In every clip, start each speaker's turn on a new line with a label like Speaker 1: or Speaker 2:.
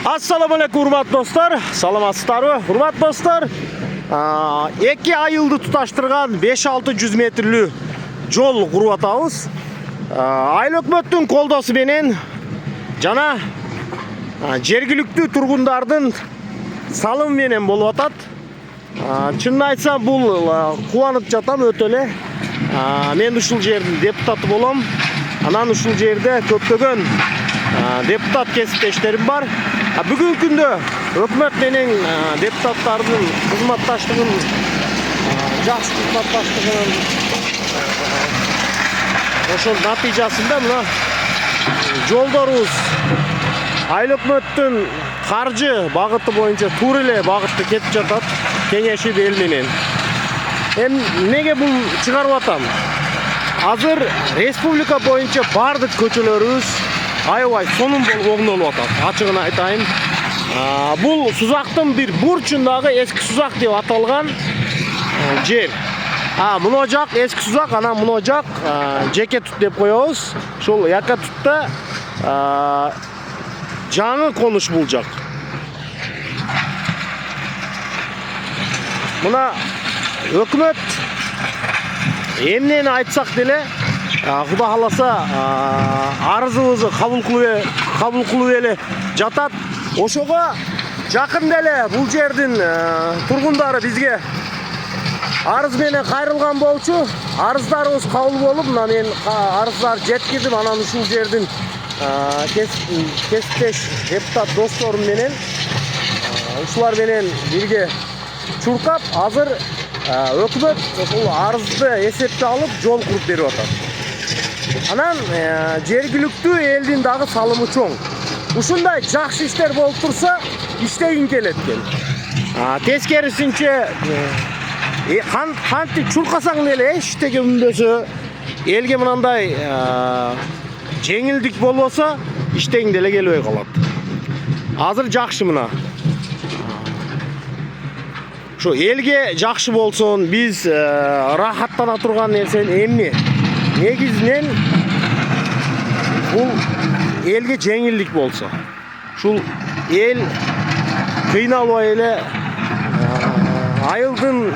Speaker 1: Assalamu alaikum hurmatly dostlar. Salamatсыздарбы? Hurmatly dostlar, 2 айылды туташтырган 5-600 метрлүү жол куруп атабыз. Айыл өкмөттүн колдосу менен жана жергиликтүү тургундардын салымы менен болуп атат. Чынын айтсам, бул кубанып жатам өтө эле. Мен ушул жердин депутаты болом. Анан ушул жерде көптөгөн депутат кесиптештерим бар. Бүгүнкү күндө өкмөт менен депутаттардын кызматташтыгын жакшы кызматташтыгынын ошол натыйжасында мына жолдорубуз айыл өкмөттүн каржы багыты боюнча туура эле багытта кетип жатат. Кеңешип эл менен. Эмнеге бул чыгарып атам? Азыр республика боюнча бардык көчөлөрүбүз аябай сонун болуп оңдолуп атат. Ачыгын айтайын. Бул Сузактын бир бурчундагы эски Сузак деп аталган жер. Мына жак эски Сузак, анан мына жак жеке тут деп коебуз. Ошол яка тутта жаңы конуш бул жак. Мына өкмөт эмнени айтсак деле, Кудай кааласа арызыбызды кабыл кылып эле жатат. Ошого жакын деле бул жердин тургундары бизге арыз менен кайрылган болчу. Арыздарыбыз кабыл болуп, мына мен арыздарды жеткирдим. Анан ушул жердин кесиптеш депутат досторум менен ушулар менен бирге чуркап, азыр өкмөт ушул арызды эсепке алып жол куруп берип атат. Анан жергиликтүү элдин дагы салымы чоң. Ушундай жакшы иштер болуп турса, иштегин келет экен. Тескерисинче кантип чуркасаң деле эчтеке өнбөсө, элге мындай жеңилдик болбосо, иштегин деле келбей калат. Азыр жакшы мына. Şu elge жақшы болсын, biz рахаттана турган нерсе эмне? Негизинен бул элге жеңилдик болсо. Шул эл кыйналбай эле айылдын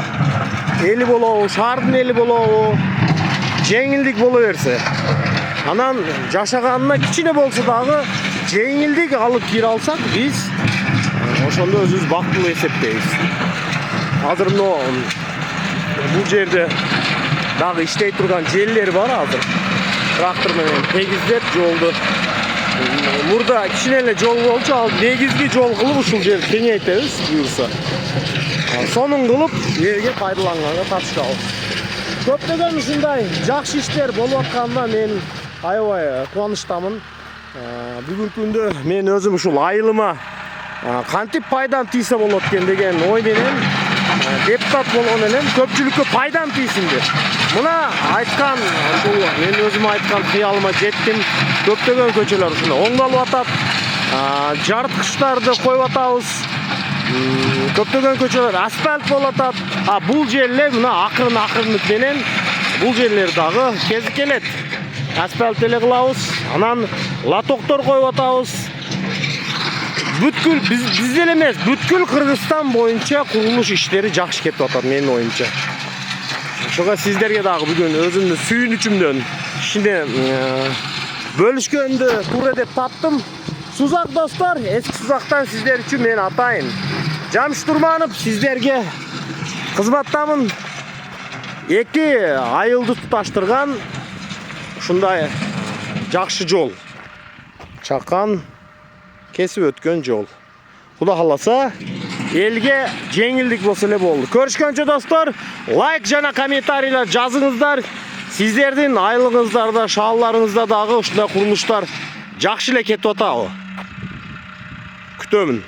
Speaker 1: эли болобу, шаардын эли болобу, жеңилдик боло берсе. Анан жашаганына кичине болсо дагы жеңилдик алып кире алсак, biz ошондо өзүбүз бактылуу эсептейбиз. Азыр бул жерде дагы иштей турган жерлер бар азыр. Трактор менен тегиздеп жолду. Мурда кичине эле жол болчу, ал негизги жол кылып ушул жерди кеңейтебиз буюрса. Сонун кылып элге пайдаланганга тапшырабыз. Көптөгөн ушундай жакшы иштер болуп атканына мен аябай кубанычтамын. Бүгүнкү күндө мен өзүм ушул айылыма кантип пайдам тийсе болот экен деген ой менен депутат болгон элем, көпчүлүккө пайдам тийсин деп. Мына айткан, ушул мен өзүм айткан кыялыма жеттим. Көптөгөн көчөлөр ушунда оңдолуп атат. Жарыткычтарды коюп атабыз. Көптөгөн көчөлөр асфальт болуп атат. Бул жерлер мына акырын менен бул жерлер дагы кезикелет. Асфальт эле кылабыз. Анан латоктор коюп атабыз. Бүткүл биз эле эмес, бүткүл Кыргызстан боюнча курулуш иштери жакшы кетип атат менин оюмча. Ошого сиздерге дагы бүгүн өзүмдүн сүйүнүчүмдөн кичине бөлүшкөндү туура деп таптым. Сузак достор, эски Сузактан сиздер үчүн мен атайын. Жамшит Турманов сиздерге кызматтамын. 2 айылды туташтырган ушундай жакшы жол. Чакан кесип өткөн жол. Кудай кааласа, элге жеңилдик болсо эле болду. Көрүшкөнчө достор, лайк жана комментарийлер жазыңыздар. Сиздердин айылыңыздарда, шаалларыңызда дагы ушундай курулуштар жакшы эле кетип атабы? Күтөмүн.